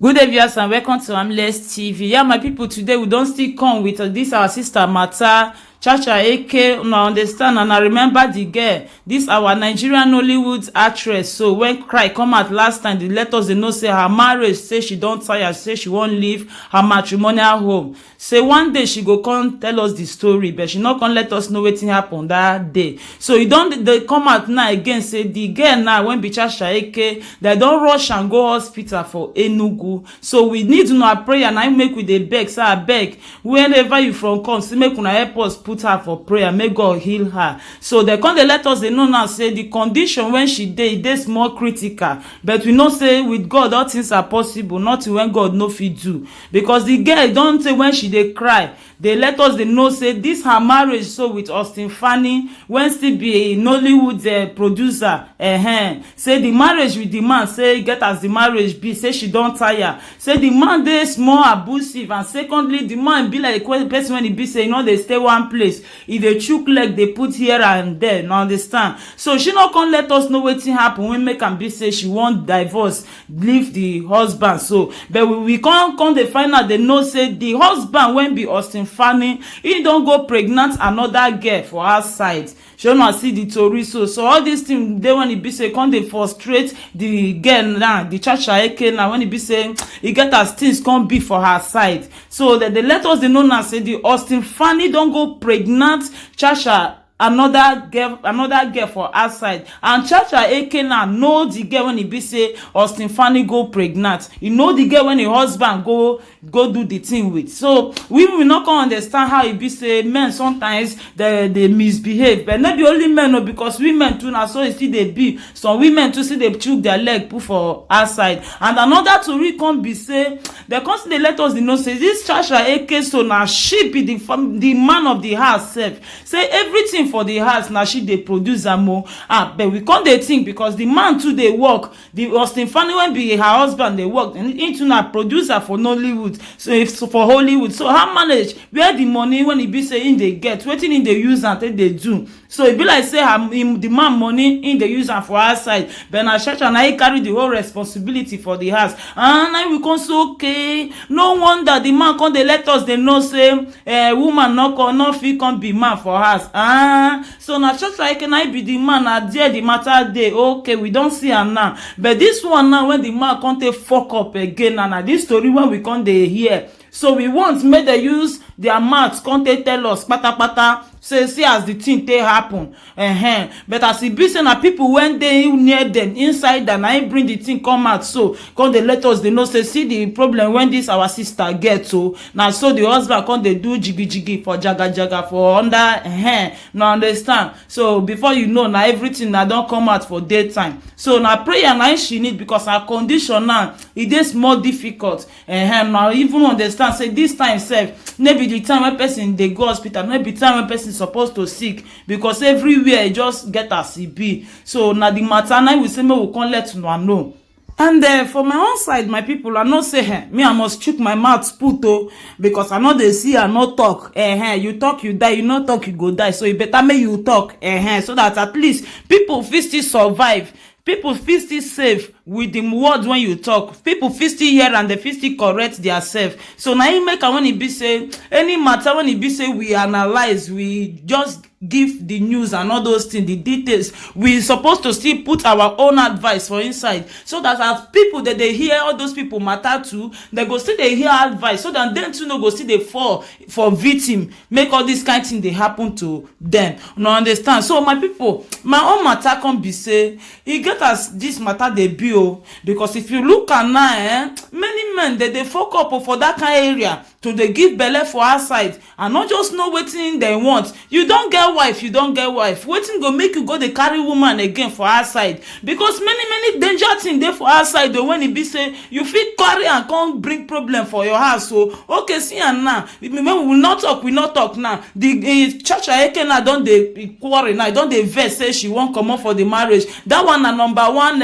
Good day, viewers, and welcome to Amless TV. Yeah, my people, today we don't still come with this our sister matter. Chacha Eke, una understand, and I remember the girl, this our Nigerian Nollywood actress. So when cry come out last time, they let us know say her marriage, say she don't tire, say she won't leave her matrimonial home. Say one day she go come tell us the story, but she not gonna let us know wetin happen that day. So you don't they come out now again say the girl now when be Chacha Eke, they don't rush and go hospital for Enugu. So we need to know a prayer and I make with the beg, say I beg wherever you from come, say make una help us put her for prayer, may God heal her. So they come they let us they know now say the condition when she dey more critical, but we know say with God all things are possible, not when God no fit do. Because the girl don't say when she dey cry, they let us they know say this her marriage so with Austin Fanny when still be a Nollywood producer, say the marriage with the man say get as the marriage be, say she don't tire, say the man dey small abusive, and secondly the man be like a person when he be say you know they stay one place, if they chook leg they put here and there, you understand. So she not gonna let us know wetin happen when make am be say she want divorce, leave the husband. So but we can't come they find out they know say the husband when be Austin Fanny, he don't go pregnant another girl for her side. She not see the tori. So all these things they when he be say come they frustrate the girl now, the Chacha Eke now when he be saying he get as things come be for her side. So that they let us they know now say the Austin Fanny don't go pregnant Chacha another girl for outside, and Chacha Eke now know the girl when he be say Austin Fanny go pregnant. You know the girl when the husband go do the thing with. So we will not come understand how it be say men sometimes they misbehave, but not be only men, no, because women too now so you see they be some women too see they chook their leg put for outside. And another to read come be say they constantly let us know say this Chacha Eke so now she be the man of the house self, say everything for the house now she dey produce am o. But we can't dey think because the man too dey work, the Austin Fanny when be her husband dey work and into na producer for Nollywood, so if for Hollywood. So how manage where the money when he be say in dey get wetin in dey use and take dey do. So it be like say the man money in dey use am for her side, but na Chacha na he carry the whole responsibility for the house. And now we come say okay, no wonder the man come dey let us dey know say woman no fit come be man for house. So na Chacha Eke na be the man, na there the matter dey. Okay, we don't see am now, but this one now when the man come take fuck up again, and na this story when we come dey hear. So we want make they use their mouth come take tell us pata say see as the thing take happen. But as e be say na people when they near them inside that na bring the thing come out, so come they let us they know say see the problem when this our sister get. So now so the husband come they do jiggy for jaga for under no understand. So before you know now everything now don't come out for daytime. So now prayer now she need because her condition now it is more difficult. Now even understand say this time self maybe the time when person they go hospital, maybe time when person supposed to sick, because everywhere just get as e be. So now the matter now we say me we can't let no know. And for my own side, my people, I not say me I must chook my mouth put because I know they see I not talk. You talk you die, you not talk you go die. So you better make you talk. So that at least people fit still survive. People feel still safe with the words when you talk. People feel still hear and they feel still correct themselves. So now you make when it be say any matter when it be say we analyze, we just give the news and all those things, the details. We supposed to still put our own advice for inside, so that as people that they hear all those people matter too, they go still they hear advice, so that them too no go still they fall for victim, make all this kind of thing they happen to them. No understand. So my people, my own matter can be say e get as this matter they be. Because if you look at now, many men they fuck up for that kind of area to they give belle for outside and not just know wetin they want. You don't get wife, wetin go make you go they carry woman again for outside, because many danger things there for outside though when it be say you fit carry and come bring problem for your house. So okay, see and now we will not talk now. The Chacha Eke now don't they quarrel now, don't they vex say she won't come up for the marriage. That one na number one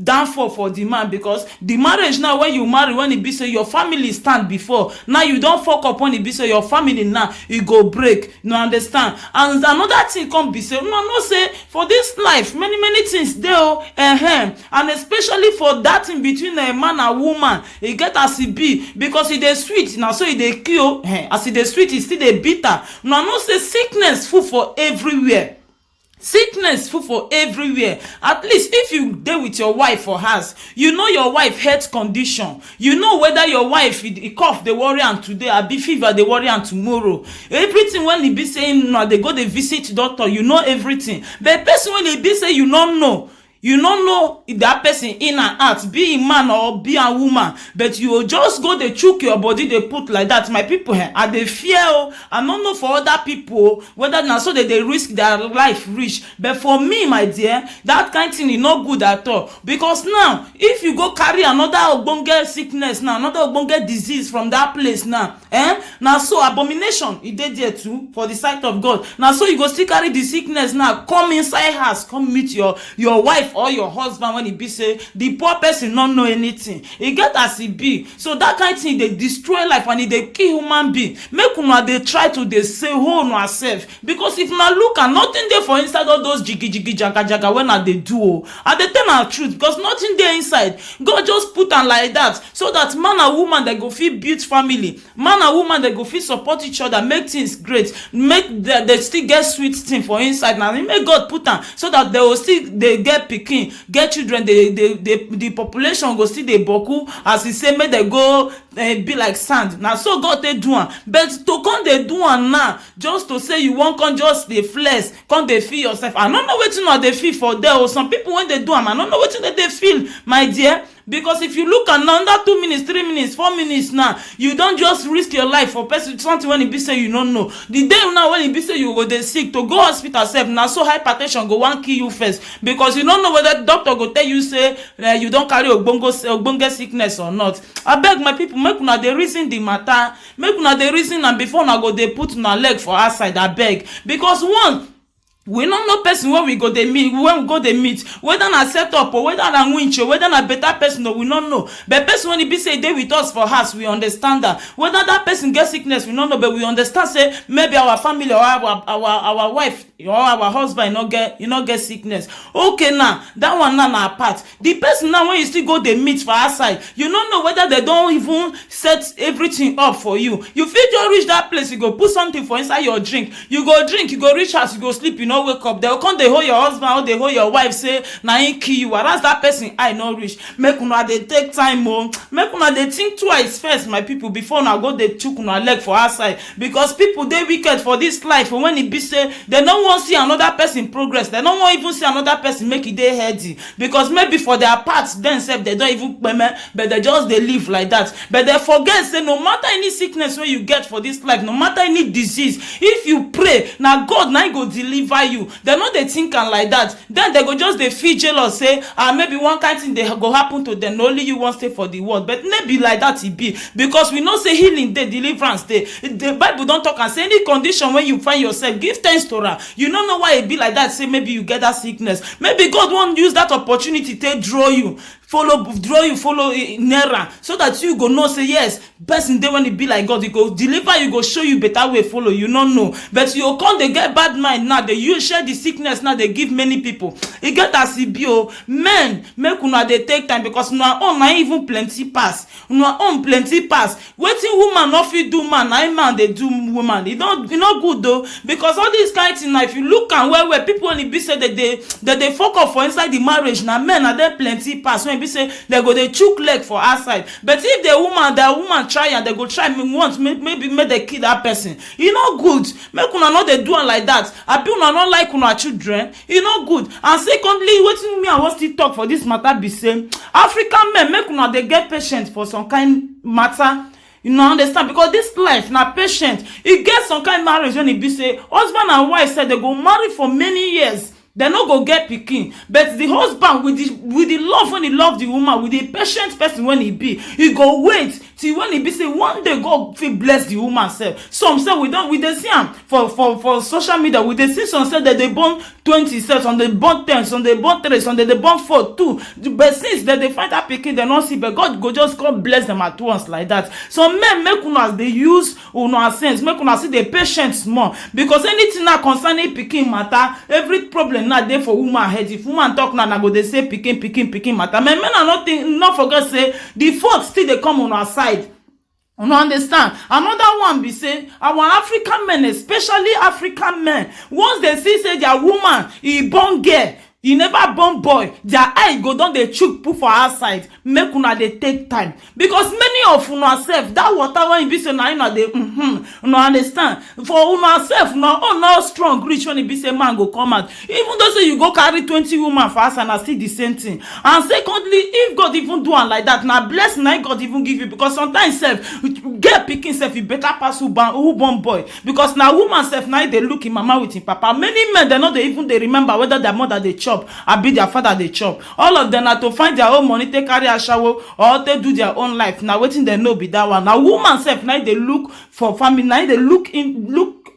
downfall for the man, because the marriage now when you marry, when it be say your family stand before, now you don't fuck up when e be say your family now e go break, you understand. And another thing come be say no say for this life many things dey and especially for that in between a man and woman, e get as e be, because e dey sweet na so e dey kill, as e dey sweet e still dey bitter. Una know say sickness full for everywhere. Sickness full for everywhere. At least if you dey with your wife for house, you know your wife health condition, you know whether your wife e cough dey worry am today abi fever dey worry am tomorrow. Everything when e be saying na dey go dey visit doctor, you know everything. But person when e be say you no know, you don't know that person in and out, be a man or be a woman, but you just go dey chook your body, they put like that. My people, I dey fear. I don't know for other people whether na so they risk their life reach, but for me, my dear, that kind of thing is not good at all. Because now, if you go carry another ogbonge sickness now, another ogbonge disease from that place now, now so abomination e dey there too for the sight of God. Now so you go still carry the sickness now, come inside house, come meet your wife or your husband when e be say the poor person not know anything. E get as e be. So that kind of thing dey destroy life and e dey kill human being. Make una dey try to dey say hold on yourself, because if una look and nothing there for inside all those jiggy jaga when I dey do, I dey tell na truth, because nothing there inside. God just put am like that so that man and woman they go fit build family, man and woman they go fit support each other, make things great, make they still get sweet thing for inside. Now make God put am so that they will still they get pikin, get children, the population go still dey boku, as he say make they go be like sand. Now so God they do am, but to come they do am now just to say you won't come just dey flex, come dey feel yourself. I don't know wetin they feel for there, or some people when they do am I don't know wetin they feel, my dear. Because if you look at under 2 minutes, 3 minutes, 4 minutes now, you don't just risk your life for person something when it be say you don't know. The day now when it be say you go dey sick, to go hospital self now, so hypertension go one kill you first, because you don't know whether the doctor go tell you say you don't carry ogbonge sickness or not. I beg my people, make una dey reason the matter, make una dey reason, and before una go dey put una leg for outside. I beg, because one, we don't know person when we go dey meet, when we go dey meet, whether na set up or whether na winch or whether na better person, or we don't know. But person when he be say they with us for house, we understand that. Whether that person get sickness, we don't know, but we understand say maybe our family or our wife or our husband not get sickness. Okay, now that one now na apart. The person now when you still go dey meet for outside, you don't know whether they don't even set everything up for you. You feel you reach that place, you go put something for inside your drink. You go drink, you go reach house, you go sleep, you know. Wake up, they'll come, they hold your husband or they hold your wife, say na him kill you, whereas that person I no reach. Make una dey take time, make una dey think twice first, my people, before una go dey chook una leg for outside. Because people they wicked for this life, and when it be say they don't want to see another person progress, they don't want even see another person make it dey healthy, because maybe for their parts themselves they don't even payment, but they just they live like that. But they forget say no matter any sickness when you get for this life, no matter any disease, if you pray now God now go deliver you. They know they think and like that, then they go just they feel jealous, say maybe one kind of thing they go happen to them, only you won't stay for the world. But maybe like that it be, because we know say healing day, deliverance day. The Bible don't talk and say any condition when you find yourself, give thanks to her. You don't know why it be like that. Say maybe you get that sickness, maybe God won't use that opportunity to draw you nearer, so that you go know say yes, person day when it be like God, he go deliver you, go show you better way follow. You don't know, but you come they get bad mind now, they you share the sickness now, they give many people. It get as it be. Men make una they take time, because una own na even plenty pass, una own plenty pass. Wetin woman not fit do man, na man they do woman. It not good though, because all these kind of things now, if you look and where people only be say that they fuck up for inside the marriage, now men are there plenty pass. When be say they go they chook leg for outside, but if the woman try and they go try me once, maybe make they kill that person. You know good. Make una not they do it like that. I be una not like una children. You know good. And secondly, wetin me I want to talk for this matter be say African men make una they get patient for some kind matter. You know, understand? Because this life na patient. It gets some kind of marriage when it be say husband and wife said they go marry for many years. They no go get pikin, but the husband with the love when he love the woman, with the patient person when he be, he go wait till when e be say one day God fit bless the woman sef. Some say we dey see am for social media. We dey see some say that they born 20 sef, some dey born 10, some dey born 3, some dey born 4, 2. But since that they find that pikin, they not see, but God go just come bless them at once like that. Some men make una dey use una sense, make una see the patient more, because anything na concerning pikin matter, every problem na dey for woman head. If woman talk na go dey say pikin matter. Men not forget say the fault still dey come on our side. You understand? Another one be say our African men, especially African men, once they see say their woman e born girl, e never born boy, their eye go down dey chook put for outside. Make una dey take time, because many of una sef that water when e be say na una dey una understand, for una sef una own no strong reach when e be say man go come out. Even though say you go carry 20 woman for outside, na still the same thing. And secondly, if God even do am like that, na blessing na God even give you, because sometimes sef get pikin sef e better pass who born boy, because na woman sef na dey look im mama with im papa. Many men they no dey even dey remember whether their mother dey chop abi their father dey chop. All of them na to find their own money, take carry ashawo or take do their own life. Na wetin dem know be that one. Na woman sef na dey look for family, na dey look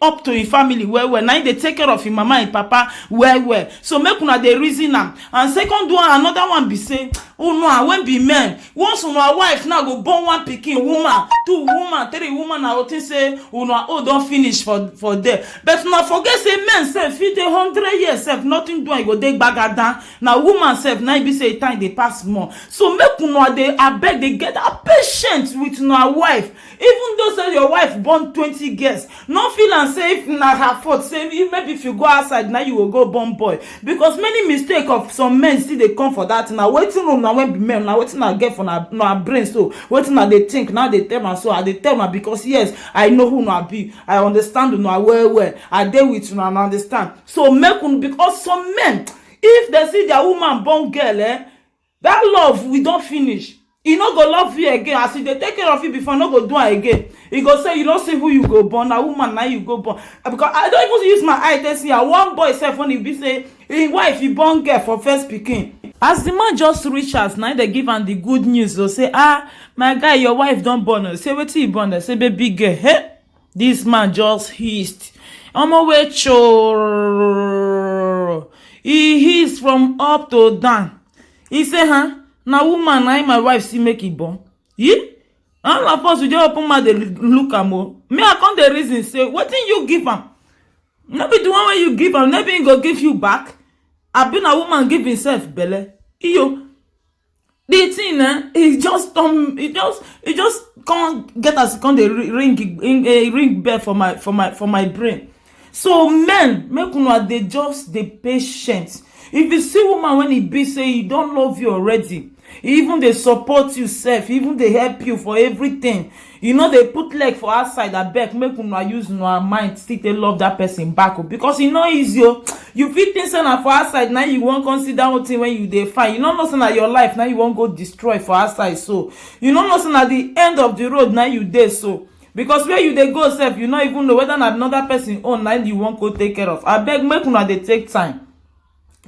up to im family well, na dey take care of im mama and papa well. So make una dey reason am. And second one, another one be say, when be men, once una wife now go born one pikin, woman, 2 woman, 3 woman, na wetin say una don finish for there. But una forget say men sef fit dey 100 years sef, nothing do, e go dey gbagada. Na woman sef na be say time dey pass more. So make una dey abeg dey get that patience with una wife. Even though say your wife born 20 girls, no feel and say if na her fault, say maybe if you go outside now you will go born boy, because many mistake of some men still dey come for that. Now wetin una when be men, now wetin I get for na brain, so wetin I dey think now dey tell am. So I dey tell am because yes, I know who una be, I understand una well, I dey with una, I understand. So make una, because some men, if they see their woman born girl, that love we don't finish. He no go love you again. As he dey take care of you before, no go do it again. He go say you don't see who you go born. Na woman now you go born. Because I don't even use my eye to see one boy self when he be say his wife he born girl for first pikin. As the man just reach us, now they give am the good news. They say, my guy, your wife don't born. Say wetin he born? They say baby girl. Hey, this man just hissed. Omo wey choo. He hissed from up to down. He say, na woman na my wife see make e born. All of us we just open mouth dey look am o. Me I come the reason say wetin you give am, no be the one wey you give am, maybe he go give you back. Abi na woman give himself belle. The thing it just can't get as come the ring bell for my brain. So men, make una dey just dey patient. If you see woman when he be say he don't love you already, even they support you self, even they help you for everything, you know they put leg for outside, abeg make una use una mind still dey love that person back, because e no easy. You fit think say na for outside now you won't consider one thing when you dey find. You know say na your life now you won't go destroy for outside. So you know say na the end of the road now you dey. So because where you dey go self, you no even know whether na another person own now you won't go take care of. Abeg make una dey take time.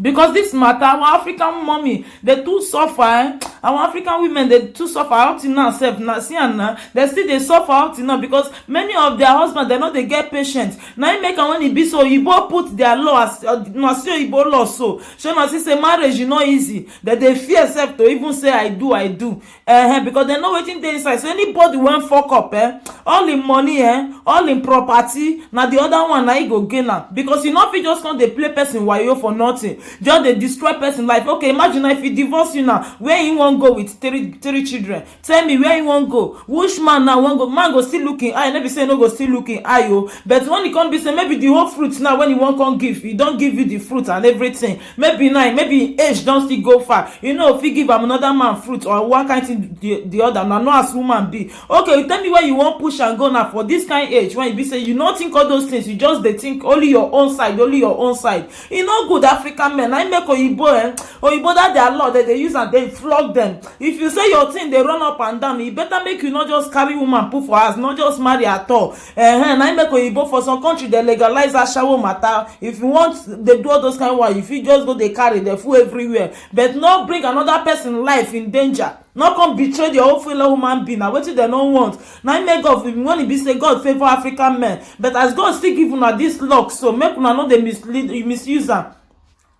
Because this matter, our African mommy, they too suffer. Our African women, they too suffer out in now. They still they suffer out in now because many of their husbands, they know they get patience. Now you make a when it be so, you both put their law as no see you law so. So now say marriage is not easy. That they fear self to even say I do. Because they know waiting there inside. So anybody won't fuck up, all in money, all in property. Now the other one now you go gain am. Because you know if you just can't they play person while you for nothing. Just they destroy person life. Okay, imagine if he divorce you now, where you won't go with three children. Tell me where you won't go. Which man now won't go? Man go still looking eye. Never say no go still looking eye. But when he can't be say maybe the whole fruit now when he won't come give, he don't give you the fruit and everything. Maybe now, maybe age don't still go far. You know if he give him another man fruit or one kind thing the other. Now no as woman be. Okay, you tell me where you won't push and go now for this kind of age when you be say you not think all those things. You just they think only your own side, You know good African men. I make Oyibo that their law that they use and they flog them. If you say your thing they run up and down, it better make you not just carry woman put for us, not just marry at all. And I make Oyibo for some country they legalize ashawo matter. If you want they do all those kind of one, if you just go they carry the food everywhere, but not bring another person life in danger. no come betray your own fellow human being. Na wetin dem no want. Na im make God, when e be say God favour African men, but as God still give una this luck, so make una no dey misuse am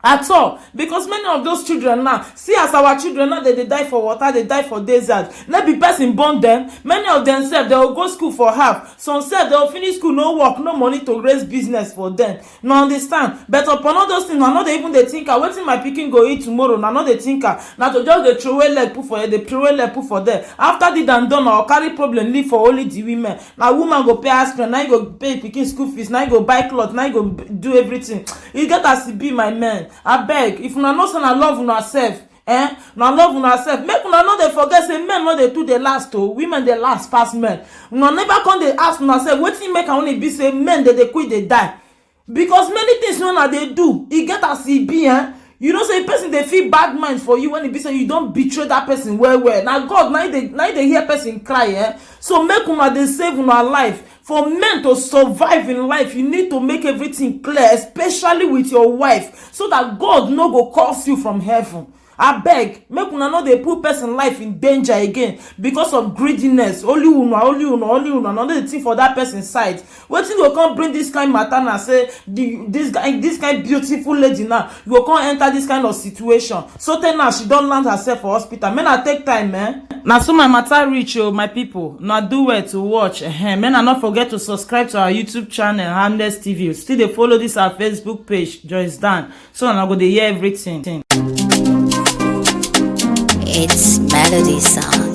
at all, because many of those children now, see as our children now, they die for water, they die for desert. Let be person born them. Many of them self, they will go school for half. Some self, they will finish school, no work, no money to raise business for them. No understand. But upon all those things, now not even they think, wetin my pikin go eat tomorrow. Now not they think, now to just they throw away leg put for here, they throw away leg put for there. After the done, or carry problem leave for only the women. Now woman go pay aspirin, now you go pay pikin school fees, now you go buy clothes, now you go do everything. You get as it be, my man. Abeg, if una know say na love una sef, na love una sef, make una no dey forget say men no dey too dey last o, women dey last pass men. Una never come dey ask una sef wetin make am only be say men dey quick dey die, because many things wey una dey do, e get as e be. You know say person dey feel bad mind for you when e be say you don betray that person well. Na God na dey hear person cry. So make una dey save una life. For men to survive in life, you need to make everything clear, especially with your wife, so that God no go curse you from heaven. Abeg, make una no dey put person life in danger again because of greediness. Only una no dey think for that person side. Wetin go come bring this kind matter na say this kind beautiful lady now go come enter this kind of situation. So tell now she don land herself for hospital. Make na take time, na so my matter reach o, my people. Na do well to watch. Make na not forget to subscribe to our YouTube channel, Harmless TV. Still dey follow this our Facebook page, Joyce Dan, so una go dey hear everything. It's Melody Song.